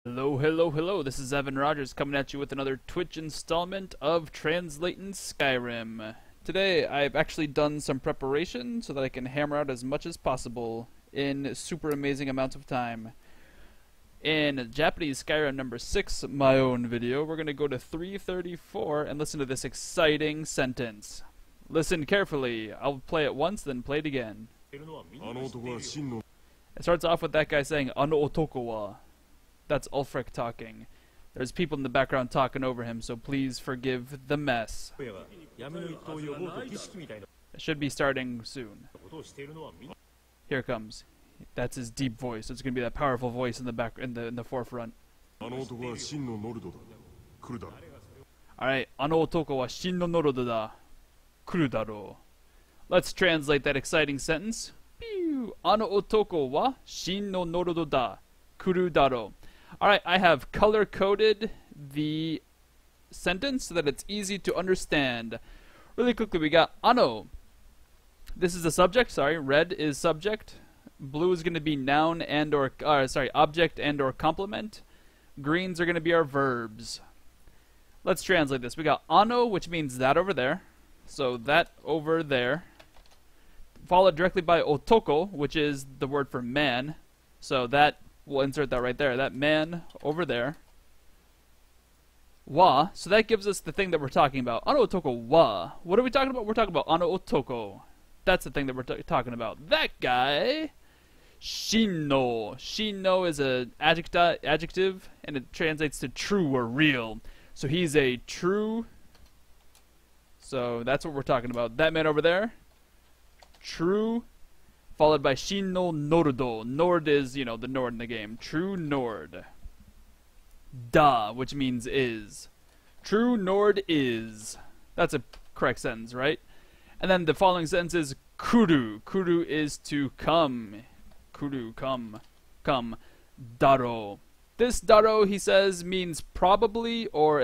Hello, hello, hello. This is Evan Rogers coming at you with another Twitch installment of Translating Skyrim. Today, I've actually done some preparation so that I can hammer out as much as possible in super amazing amounts of time. In Japanese Skyrim number 6, my own video, we're going to go to 334 and listen to this exciting sentence. Listen carefully. I'll play it once, then play it again. It starts off with that guy saying, "Ano otoko wa." That's Ulfric talking. There's people in the background talking over him, so please forgive the mess. It should be starting soon. Here it comes. That's his deep voice. It's gonna be that powerful voice in the back, in the forefront. Alright, "Ano otoko wa shin no norodo da. Kuru daro." Let's translate that exciting sentence. Pew! "Ano otoko wa shin no norodo da. Kuru daro." Alright, I have color-coded the sentence so that it's easy to understand. Really quickly, we got ano. This is the subject, sorry. Red is subject. Blue is going to be noun and or, object and or complement. Greens are going to be our verbs. Let's translate this. We got ano, which means that over there. So that over there. Followed directly by otoko, which is the word for man. So that, we'll insert that right there. That man over there. Wa. So that gives us the thing that we're talking about. Ano otoko wa. What are we talking about? We're talking about ano otoko. That's the thing that we're talking about. That guy. Shinno. Shinno is an adjective, and it translates to true or real. So he's a true. So that's what we're talking about. That man over there. True. Followed by Shin no Nordo. Nord is, you know, the Nord in the game. True Nord. Da, which means is. True Nord is. That's a correct sentence, right? And then the following sentence is Kuru. Kuru is to come. Kuru, come. Come. Daro. This daro, he says, means probably, or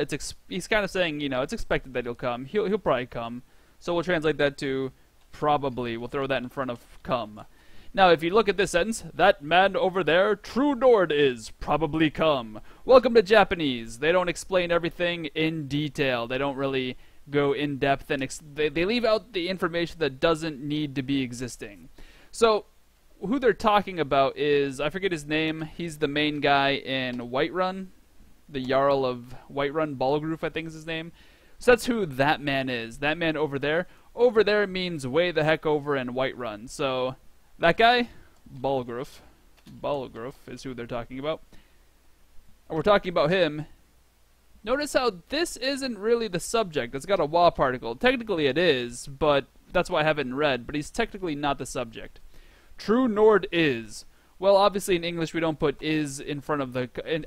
he's kind of saying, you know, it's expected that he'll come. He'll probably come. So we'll translate that to probably. We'll throw that in front of come. Now, if you look at this sentence, that man over there, true Nord is, probably come. Welcome to Japanese. They don't explain everything in detail. They don't really go in depth, and they leave out the information that doesn't need to be existing. So, who they're talking about is, I forget his name. He's the main guy in Whiterun. The Jarl of Whiterun, Balgruf, I think is his name. So that's who that man is. That man over there. Over there means way the heck over in Whiterun. So, that guy, Balgruf is who they're talking about. And we're talking about him. Notice how this isn't really the subject. It's got a wa particle. Technically it is, but that's why I have it in red. But he's technically not the subject. True Nord is. Well, obviously in English we don't put is in front of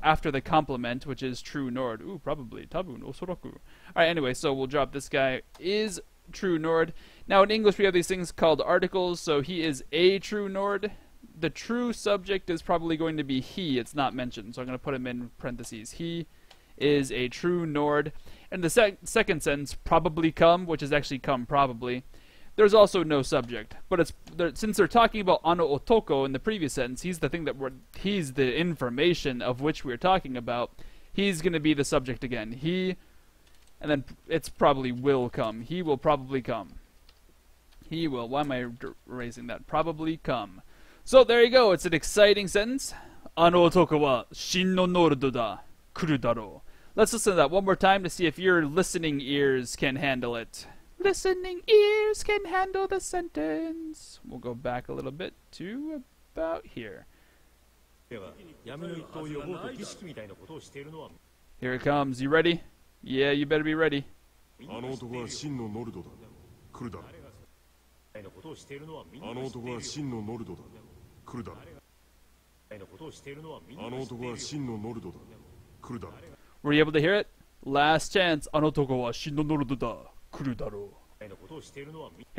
after the complement, which is true Nord. Ooh, probably. Tabu no soroku. Alright, anyway, so we'll drop this guy. Is true Nord. Now in English we have these things called articles, so he is a true Nord. The true subject is probably going to be he. It's not mentioned, so I'm going to put him in parentheses. He is a true Nord. And the second sentence, probably come, which is actually come probably. There's also no subject, but since they're talking about ano otoko in the previous sentence, he's the thing he's the information of which we're talking about. He's going to be the subject again. He, and then it's probably will come. He will probably come. He will. Why am I erasing that? Probably come. So there you go. It's an exciting sentence. Ano otoko wa shin no nordo da kuru daro. Let's listen to that one more time to see if your listening ears can handle it. Listening ears can handle the sentence. We'll go back a little bit to about here. Here it comes. You ready? Yeah, you better be ready. Were you able to hear it? Last chance. Ano otoko wa shin no norodo da. Here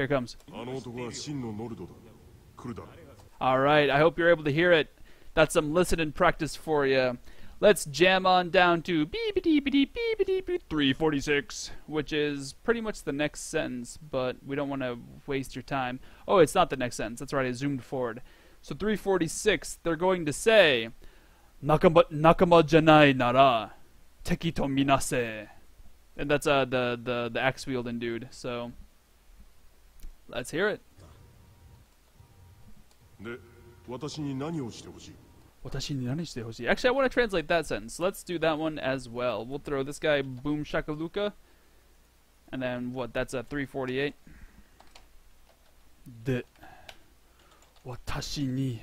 it comes. Alright, I hope you're able to hear it. That's some listening practice for you. Let's jam on down to 346, which is pretty much the next sentence, but we don't want to waste your time. Oh, it's not the next sentence. That's right, I zoomed forward. So 346, they're going to say, Nakama janai nara teki to minase. And that's the axe wielding dude. So let's hear it. で、私に何をしてほしい? Actually, I want to translate that sentence. Let's do that one as well. We'll throw this guy boom shakalooka. And then what? That's a 348. で、私に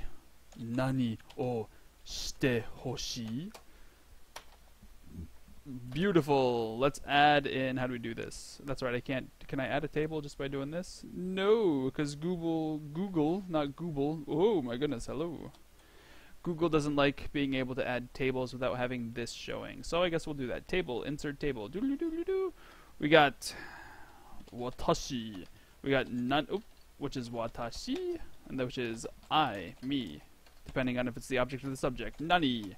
何をしてほしい? Beautiful. Let's add in. How do we do this? That's right. I can't. Can I add a table just by doing this? No, because Google, not Google. Oh my goodness. Hello. Google doesn't like being able to add tables without having this showing. So I guess we'll do that. Table. Insert table. Doodly-doodly-doo. We got watashi. We got nan, which is watashi, and which is I, me, depending on if it's the object or the subject. Nani.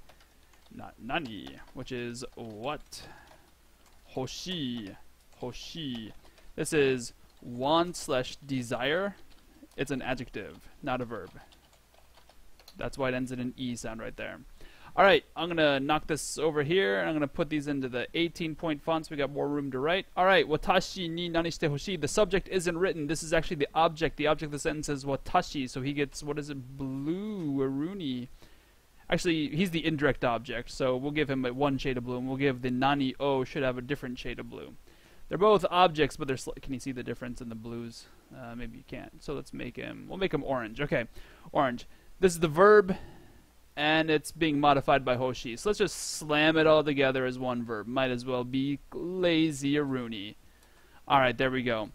Not nani, which is what. Hoshi. Hoshi. This is want/desire. It's an adjective, not a verb. That's why it ends in an E sound right there. Alright, I'm going to knock this over here, and I'm going to put these into the 18-point font so we got more room to write. Alright, watashi ni nani shite hoshii. The subject isn't written. This is actually the object. The object of the sentence is watashi, so he gets, what is it, blue, aruni. Actually, he's the indirect object, so we'll give him one shade of blue, and we'll give the nani o should have a different shade of blue. They're both objects, but they're can you see the difference in the blues? Maybe you can't. So let's make him, we'll make him orange. Okay, orange. This is the verb, and it's being modified by Hoshi. So let's just slam it all together as one verb. Might as well be lazy Aruni. Alright, there we go.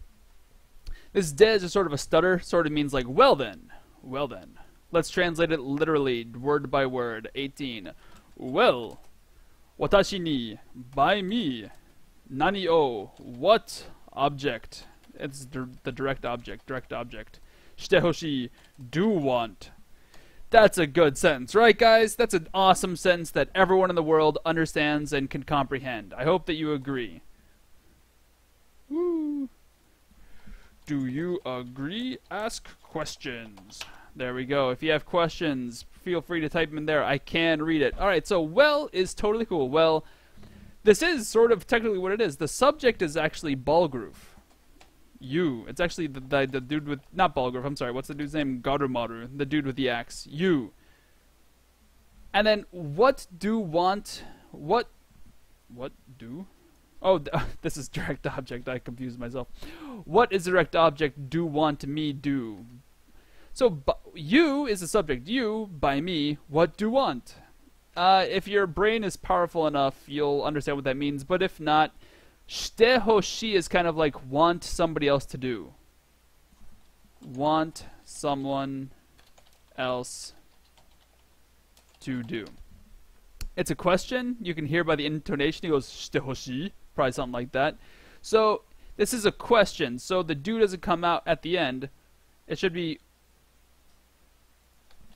This de is just sort of a stutter. Sort of means like, well then. Well then. Let's translate it literally, word by word. 18. Well. Watashi ni, by me. Nani o, what object? It's the direct object. Direct object. Shite hoshi, do want. That's a good sentence, right guys? That's an awesome sentence that everyone in the world understands and can comprehend. I hope that you agree. Woo. Do you agree? Ask questions. There we go. If you have questions, feel free to type them in there. I can read it. Alright, so well is totally cool. Well, this is sort of technically what it is. The subject is actually Balgroof. You. It's actually the dude with... Not Balgroof, I'm sorry. What's the dude's name? Garumaru. The dude with the axe. You. And then, what do want... What do? Oh, this is direct object. I confused myself. What is direct object do want me do? So, you is the subject. You, by me, what do want? If your brain is powerful enough, you'll understand what that means. But if not... Shite hoshi is kind of like want somebody else to do. Want someone else to do. It's a question. You can hear by the intonation. He goes, shite hoshi. Probably something like that. So, this is a question. So, the do doesn't come out at the end. It should be,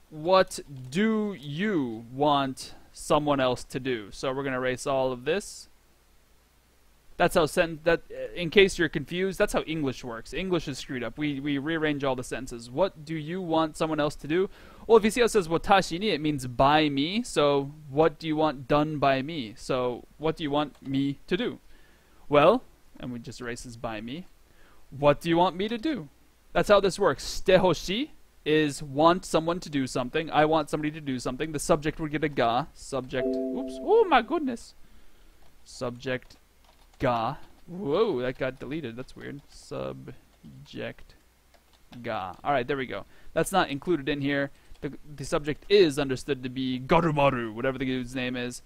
what do you want someone else to do? So, we're going to erase all of this. That's how in case you're confused, that's how English works. English is screwed up. We rearrange all the sentences. What do you want someone else to do? Well, if you see how it says watashi ni, it means by me. So, what do you want done by me? So, what do you want me to do? Well, and we just erase this by me. What do you want me to do? That's how this works. Shite hoshi is want someone to do something. I want somebody to do something. The subject would get a ga. Subject. Oops. Oh my goodness. Subject. Ga. Whoa, that got deleted. That's weird. Subject. Ga. Alright, there we go. That's not included in here. The subject is understood to be Garumaru, whatever the dude's name is.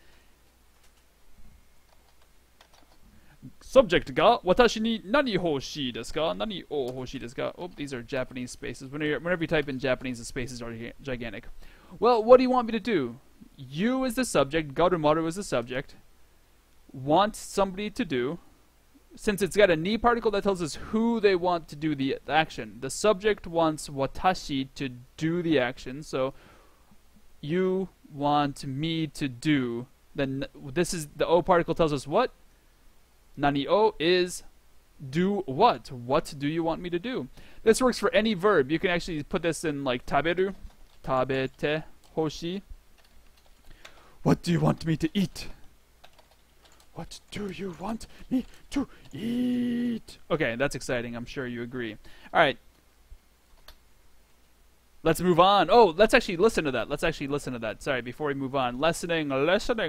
Subject ga. Watashi ni nani hoshii desu ka? Nani o hoshii desu ka? Oh, these are Japanese spaces. Whenever you type in Japanese, the spaces are gigantic. Well, what do you want me to do? You is the subject. Garumaru is the subject. Want somebody to do. Since it's got a ni particle, that tells us who they want to do the action. The subject wants watashi to do the action, so you want me to do. Then this is the o particle tells us what? Nani o is do what? What do you want me to do? This works for any verb. You can actually put this in like taberu, tabete, hoshi. What do you want me to eat? What do you want me to eat? Okay, that's exciting. I'm sure you agree. All right. Let's move on. Oh, let's actually listen to that. Let's actually listen to that. Sorry, before we move on. Listening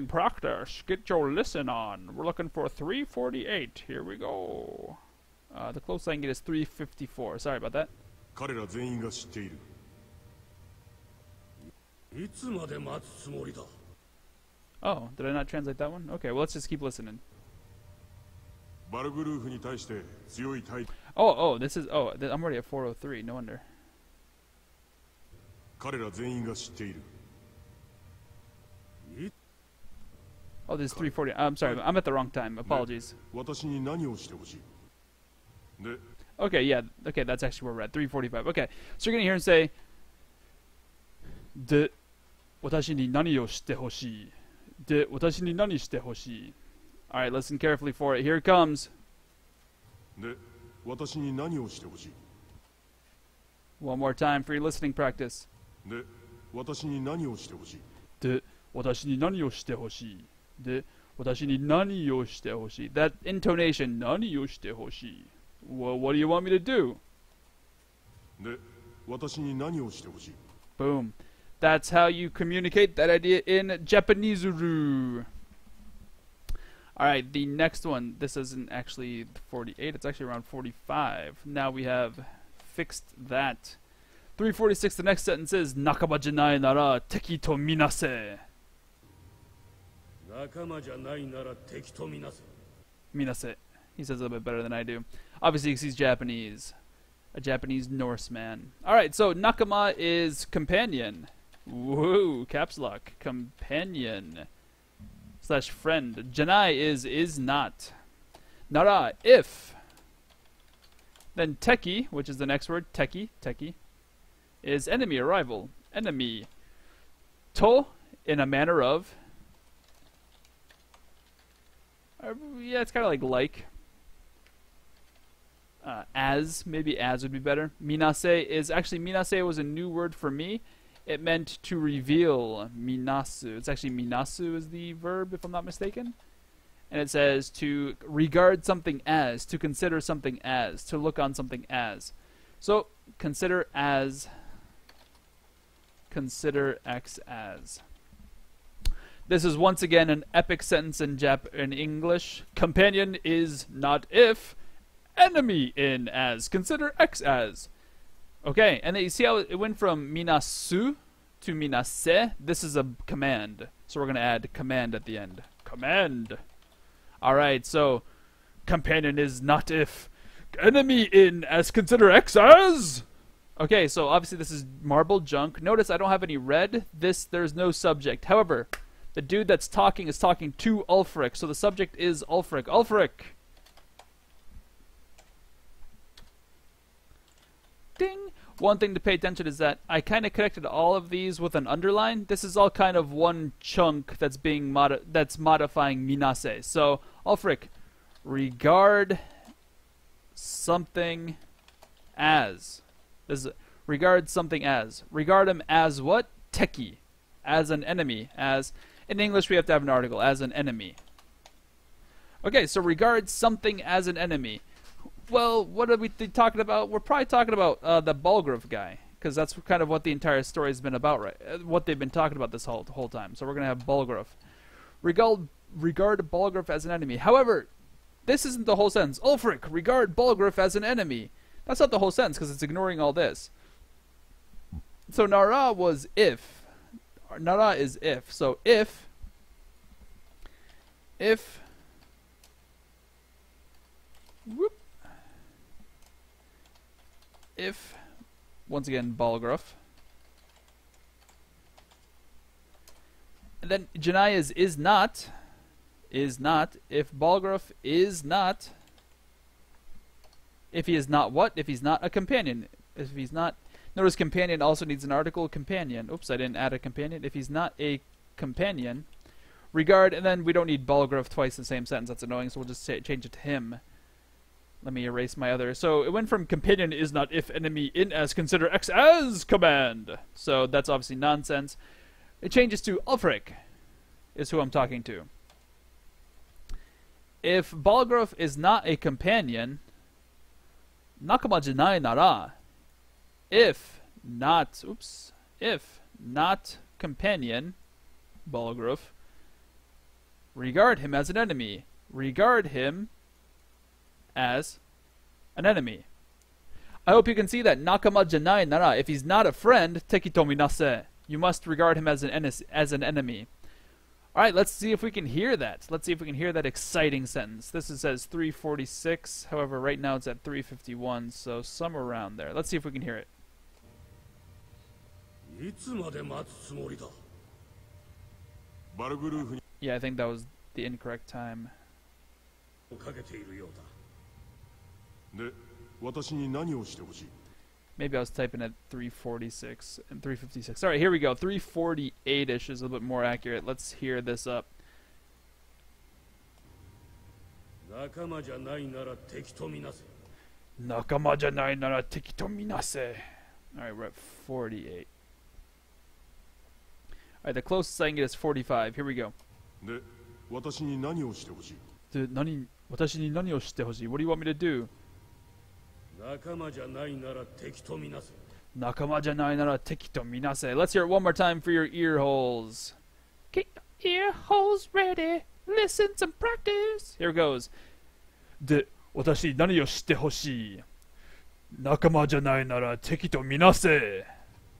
practice. Get your listen on. We're looking for 348. Here we go. The closest I can get is 354. Sorry about that. 彼ら全員が知っている。いつまで待つつもりだ。 Oh, did I not translate that one? Okay, well, let's just keep listening. バルグルーフに対して強い態度。Oh, this is... Oh, I'm already at 403. No wonder. 彼ら全員が知っている。 Oh, this is 340. I'm sorry, I'm at the wrong time. Apologies. 私に何をしてほしい。で、 Okay, yeah. Okay, that's actually where we're at. 345. Okay, so you're going to hear him say... で、私に何をしてほしい。で、私に何してほしい。Alright, listen carefully for it. Here it comes. で、私に何をしてほしい。 One more time for your listening practice. で、私に何をしてほしい。で、私に何をしてほしい。で、私に何をしてほしい。That intonation, 何をしてほしい。Well, what do you want me to do? で、私に何をしてほしい。 Boom. That's how you communicate that idea in Japanese. Alright, the next one. This isn't actually 48. It's actually around 45. Now we have fixed that. 346, the next sentence is Nakaba janai nara teki to minase. 仲間じゃないなら敵とみなせ。 Minase. He says it a little bit better than I do. Obviously, because he's Japanese. A Japanese Norseman. Alright, so Nakama is companion. Woo, caps lock. Companion. Slash friend. Janai is not. Nara, if. Then Teki, which is the next word. Teki, is enemy or rival. Enemy. To, in a manner of. Yeah, it's kind of like. As, maybe as would be better. Minase is, actually Minase was a new word for me. It meant to reveal. Minasu. It's actually minasu is the verb, if I'm not mistaken. And it says to regard something as, to consider something as, to look on something as. So, consider as, consider X as. This is once again an epic sentence in English. Companion is not if, enemy in as, consider X as. Okay, and then you see how it went from minasu to minase. This is a command. So we're going to add command at the end. Command. Alright, so companion is not if, enemy in as, consider X as. Okay, so obviously this is marble junk. Notice I don't have any red. There's no subject. However, the dude that's talking is talking to Ulfric, so the subject is Ulfric. Ulfric! Ding! One thing to pay attention is that I kind of connected all of these with an underline. This is all kind of one chunk that's being modifying Minase. So, Ulfric, regard something as. This is, regard something as. Regard him as what? Teki. As an enemy. As, in English we have to have an article. As an enemy. Okay, so regard something as an enemy. Well, what are we talking about? We're probably talking about the Balgraf guy, because that's kind of what the entire story has been about, right? What they've been talking about this whole time. So we're gonna have Balgraf. Regard Balgraf as an enemy. However, this isn't the whole sentence. Ulfric, regard Balgraf as an enemy. That's not the whole sentence, because it's ignoring all this. So Nara was if. Nara is if. So if whoop. If, once again, Balgraf. And then Janai is not. If Balgraf is not. If he is not what? If he's not a companion. If he's not. Notice companion also needs an article. Companion. Oops, I didn't add a companion. If he's not a companion. Regard, and then we don't need Balgraf twice in the same sentence. That's annoying, so we'll just change it to him. Let me erase my other. So it went from companion is not if, enemy in as, consider X as command. So that's obviously nonsense. It changes to Ulfric. is who I'm talking to. If Balgrove is not a companion, nakama janai nara, if not companion, Balgrove, regard him as an enemy. Regard him as an enemy. I hope you can see that. Nakama janai nara. If he's not a friend, tekito minase. You must regard him as an enemy. Alright, let's see if we can hear that. Let's see if we can hear that exciting sentence. This says 346. However, right now it's at 351, so somewhere around there. Let's see if we can hear it. いつまで待つつもりだ。バルグルーフに Yeah, I think that was the incorrect time. かけているようだ。で、私に何をしてほしい？ Maybe I was typing at 346 and 356. Alright, here we go. 348-ish is a little bit more accurate. Let's hear this up. 仲間じゃないなら敵とみなせ。Nakama janai nara tekito minase. Alright, we're at 48. Alright, the closest I can get is 45. Here we go. で、私に何をしてほしい？ Watashi ni nani o shite hoshii? What do you want me to do? 仲間じゃないなら敵とみなせ。 Nakama janai nara tekito minase. Let's hear it one more time for your ear holes. Get your ear holes ready. Listen some practice. Here it goes. で、私に何をしてほしい？仲間じゃないなら敵とみなせ。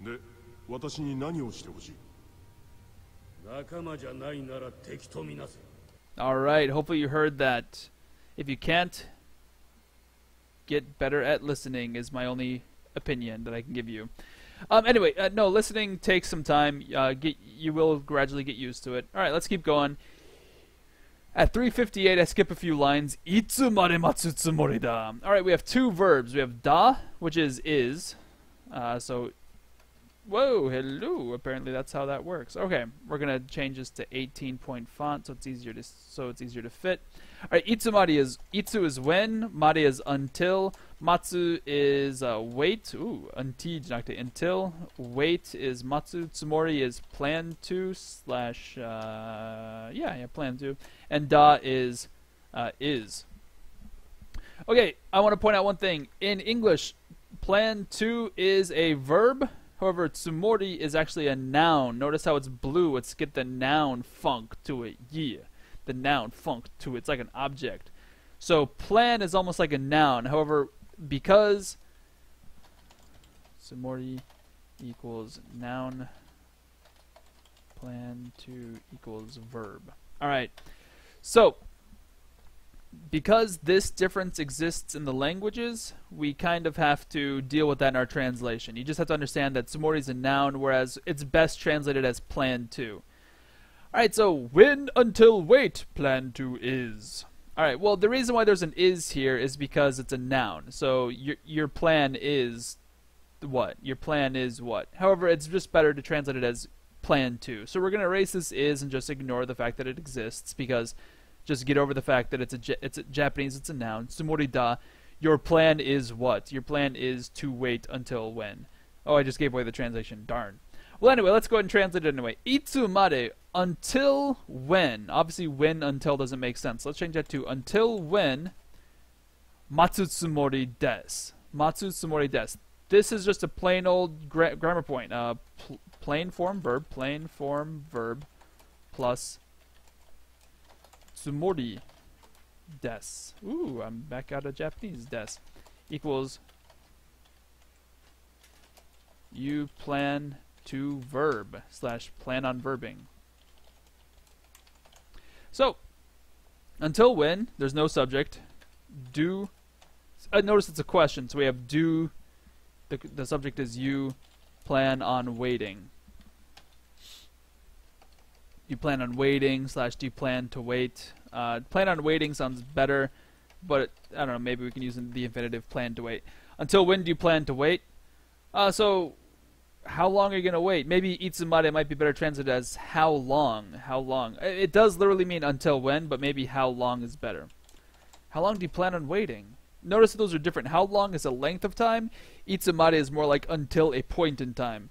で、私に何をしてほしい？仲間じゃないなら敵とみなせ。 Alright, hopefully you heard that. If you can't, get better at listening is my only opinion that I can give you. Anyway, no, listening takes some time. You will gradually get used to it. Alright, let's keep going. At 358, I skip a few lines. Itsu mare matsu tsumori da. Alright, we have two verbs. We have da, which is. So, whoa, hello. Apparently that's how that works. Okay, we're going to change this to 18-point font so it's easier to fit. Alright, itsu is when, mare is until, matsu is wait, unti until, wait is matsu, tsumori is plan to / plan to, and da is. Okay, I want to point out one thing. In English, plan to is a verb. However, tsumori is actually a noun. Notice how it's blue. It's get the noun funk to it. Yeah. The noun funk to it. It's like an object. So plan is almost like a noun. However, because tsumori equals noun, plan to equals verb. Alright. So because this difference exists in the languages, we kind of have to deal with that in our translation. You just have to understand that tsumori is a noun, whereas it's best translated as plan to. Alright, so when until wait, plan to is. Alright, well, the reason why there's an is here is because it's a noun. So your plan is what? Your plan is what? However, it's just better to translate it as plan to. So we're going to erase this is and just ignore the fact that it exists, because just get over the fact that it's a Japanese, it's a noun. Tsumori da. Your plan is what? Your plan is to wait until when? Oh, I just gave away the translation. Darn. Well, anyway, let's go ahead and translate it anyway. Itsu mare, until when. Obviously, when until doesn't make sense. Let's change that to until when matsu tsumori desu. Matsu tsumori desu. This is just a plain old grammar point. Plain form verb plus tsumori desu. Ooh, I'm back out of Japanese. Desu equals you plan to verb / plan on verbing. So, until when, there's no subject. Do, notice it's a question, so we have do, the subject is you plan on waiting. You plan on waiting / do you plan to wait. Plan on waiting sounds better, but I don't know, maybe we can use the infinitive plan to wait. Until when do you plan to wait? So, how long are you going to wait? Maybe itsumare might be better translated as how long. How long. It does literally mean until when, but maybe how long is better. How long do you plan on waiting? Notice that those are different. How long is a length of time? Itsumare is more like until a point in time.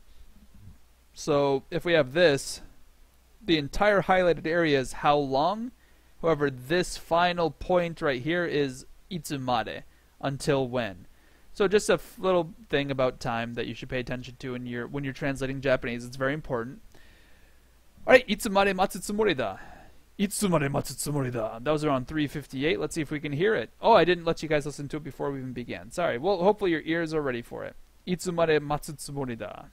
So if we have this, the entire highlighted area is how long. However, this final point right here is itsumare, until when. So just a little thing about time that you should pay attention to when you're translating Japanese. It's very important. Alright, itsumare matsu tsumori da. Itsumare matsu tsumori da. That was around 3:58. Let's see if we can hear it. Oh, I didn't let you guys listen to it before we even began. Sorry. Well, hopefully your ears are ready for it. Itsumare matsu tsumori da.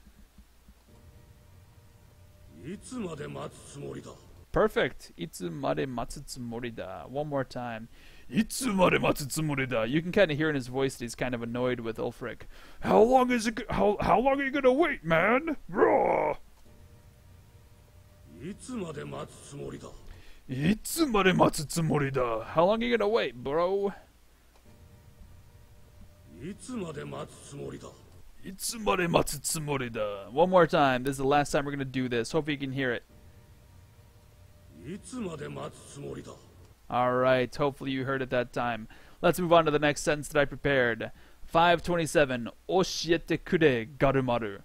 いつまで待つつもりだ Perfect. Itsumare matsu tsumori da. One more time. Itsumare matsu tsumori da. You can kind of hear in his voice that he's kind of annoyed with Ulfric. How long are you gonna wait, man? Raw. いつまで待つつもりだ Itsumare matsu tsumori da. How long are you gonna wait, bro? いつまで待つつもりだ Itsumare matsu tsumori da. One more time. This is the last time we're gonna do this. Hope you can hear it. いつまで待つつもりだ Alright, hopefully you heard it that time. Let's move on to the next sentence that I prepared. 527. Oshiete kure, Garumaru.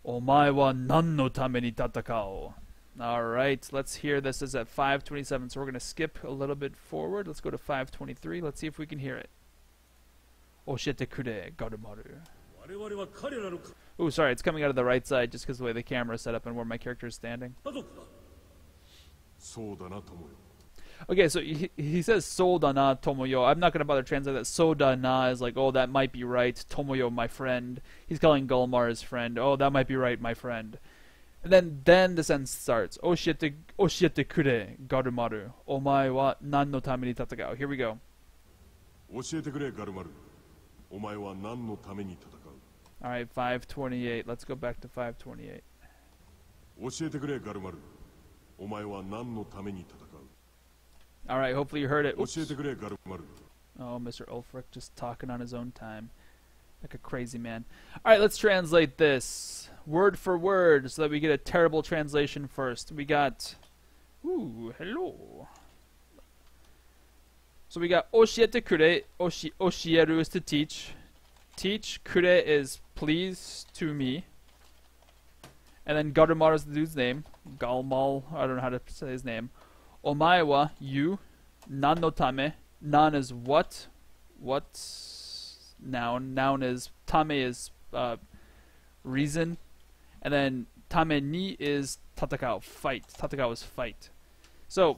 Omae wa nan no tame ni tatakao. Alright, let's hear this is at 527. So we're going to skip a little bit forward. Let's go to 523. Let's see if we can hear it. Oshiete kure, Garumaru. 我々は彼らの家 Ooh, sorry, it's coming out of the right side just because of the way the camera is set up and where my character is standing. 族だ そうだな友よ Okay, so he says Soldana Tomoyo. I'm not going to bother translate that. Sodana is like, oh, that might be right. Tomoyo, my friend. He's calling Gulmar his friend. Oh, that might be right, my friend. And then the sentence starts. Oshiete kure, Garumaru. Omae wa nan no tame ni tatakao. Here we go. 教えてくれガルマルお前は何のために戦う Alright, 528. Let's go back to 528. 教えてくれガルマルお前は何のために戦う Alright, hopefully you heard it. 教えてくれガルマル Oh, Mr. Ulfric just talking on his own time. Like a crazy man. Alright, let's translate this word for word so that we get a terrible translation first. We got... Ooh, hello. So we got Oshiete kure. Oshieru is to teach. Teach. Kure is please to me. And then Garumaru is the dude's name. Galmal. I don't know how to say his name. Omae wa you. Nan no tame. Nan is what? What? Noun. Noun is tame is reason. And then tame ni is tatakao. Fight. Tatakao is fight. So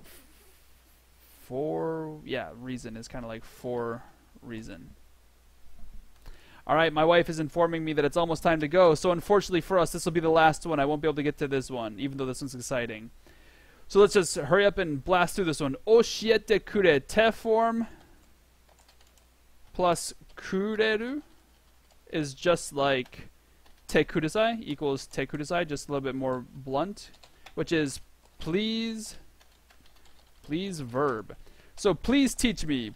for reason is kind of like for reason. Alright, my wife is informing me that it's almost time to go, so unfortunately for us, this will be the last one. I won't be able to get to this one, even though this one's exciting. So let's just hurry up and blast through this one. Oshiete kure, te form plus kureru is just like te kudasai equals te kudasai, just a little bit more blunt, which is please verb. So please teach me,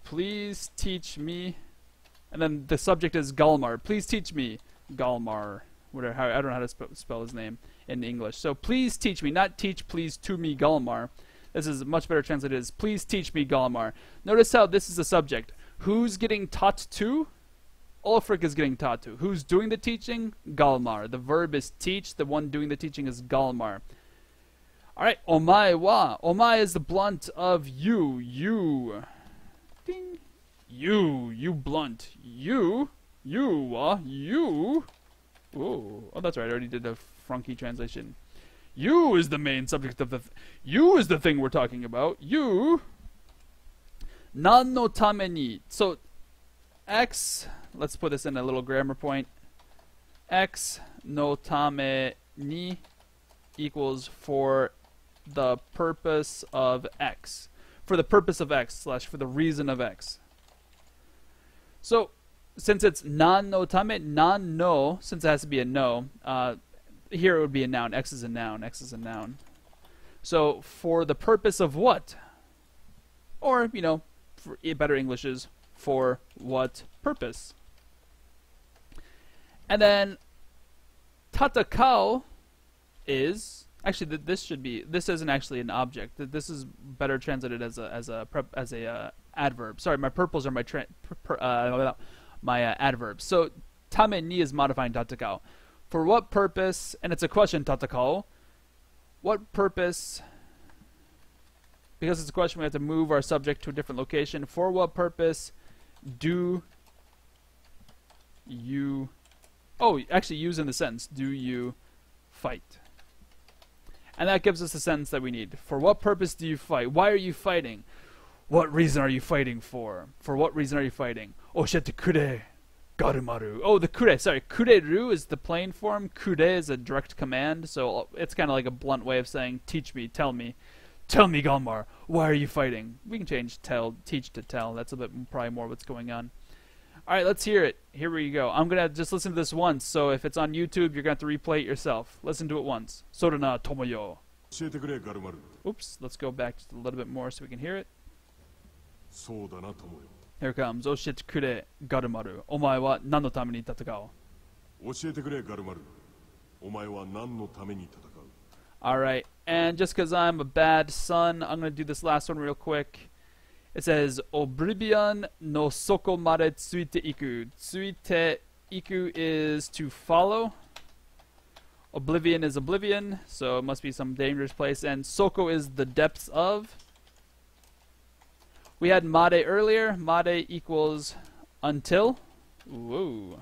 and then the subject is Galmar. Please teach me, Galmar. Whatever, I don't know how to spell his name in English. So please teach me, not teach please to me, Galmar. This is much better translated as please teach me, Galmar. Notice how this is the subject. Who's getting taught to? Ulfric is getting taught to. Who's doing the teaching? Galmar. The verb is teach. The one doing the teaching is Galmar. Alright, omae wa. Omae is the blunt of you. You. Ding. You blunt. You. You. Oh, that's right. I already did a frunky translation. You is the main subject of you is the thing we're talking about. You. Nan no tame ni. So, X, let's put this in a little grammar point. X no tame ni equals for the purpose of X. For the purpose of X / for the reason of X. So, since it's nan no tame, nan no, since it has to be a no, here it would be a noun. X is a noun. X is a noun. So, for the purpose of what? Or, for better English is, for what purpose? And then, tatakao is, actually this isn't actually an object. This is better translated as a adverb. Sorry, my purples are my adverbs. So tame ni is modifying tatakao. For what purpose? And it's a question, tatakao. What purpose Because it's a question, we have to move our subject to a different location. For what purpose do you... Oh, actually use in the sentence. Do you fight? And that gives us the sentence that we need. For what purpose do you fight? Why are you fighting? What reason are you fighting for? For what reason are you fighting? Oshete kure garumaru. Oh, the kure. Sorry. Kureru is the plain form. Kure is a direct command. So it's kind of like a blunt way of saying, teach me, tell me. Tell me, Galmar, why are you fighting? We can change teach to tell. That's a bit probably more what's going on. Alright, let's hear it. Here we go. I'm going to just listen to this once, so if it's on YouTube, you're going to have to replay it yourself. Listen to it once. Sorana Tomoyo. Oops, let's go back just a little bit more so we can hear it. Here it comes. Oshete kure garumaru. Omae wa nan no tame ni tatakao? Alright, and just because I'm a bad son, I'm going to do this last one real quick. It says, Oblivion no soko mare tsuite iku. Tsuite iku is to follow. Oblivion is oblivion, so it must be some dangerous place. And soko is the depths of. We had mare earlier. Mare equals until. Whoa.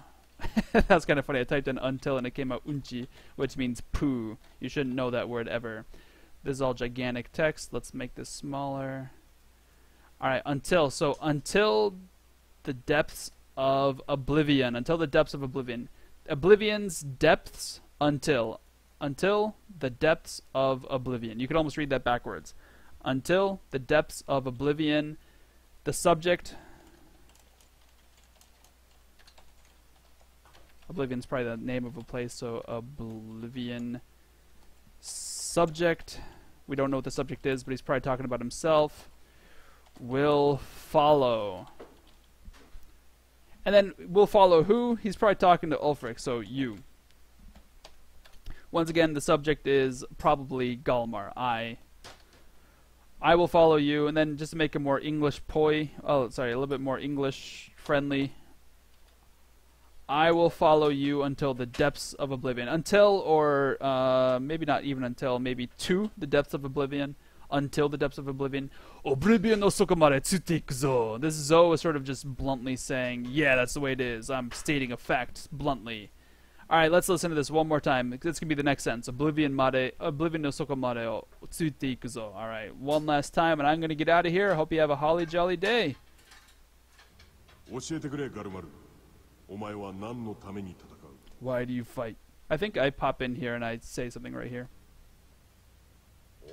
That's kind of funny. I typed in until and it came out unchi, which means poo. You shouldn't know that word ever. This is all gigantic text. Let's make this smaller. Alright, until. So until the depths of oblivion. Until the depths of oblivion. Oblivion's depths until. Until the depths of oblivion. You could almost read that backwards. Until the depths of oblivion. The subject. Oblivion's probably the name of a place, so oblivion. Subject. We don't know what the subject is, but he's probably talking about himself. Will follow. And then will follow who? He's probably talking to Ulfric, so you. Once again, the subject is probably Galmar. I will follow you, and then just to make it more English a little bit more English friendly. I will follow you until the depths of oblivion. Until, or maybe not even until, maybe to the depths of oblivion. Until the depths of oblivion. Oblivion no soko mare tsute ikuzo. This zo is sort of just bluntly saying, yeah, that's the way it is. I'm stating a fact bluntly. Alright, let's listen to this one more time. This can be the next sentence. Oblivion no soko mare o tsute ikuzo. Alright, one last time, and I'm going to get out of here. I hope you have a holly jolly day. Why do you fight? I think I pop in here and I say something right here.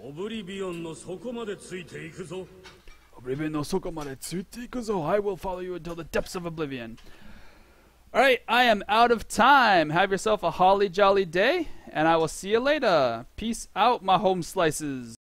Oblivion no soko mare tsuite ikuzo. Oblivion no soko mare tsuite ikuzo. I will follow you until the depths of oblivion. Alright, I am out of time. Have yourself a holly jolly day, and I will see you later. Peace out, my home slices.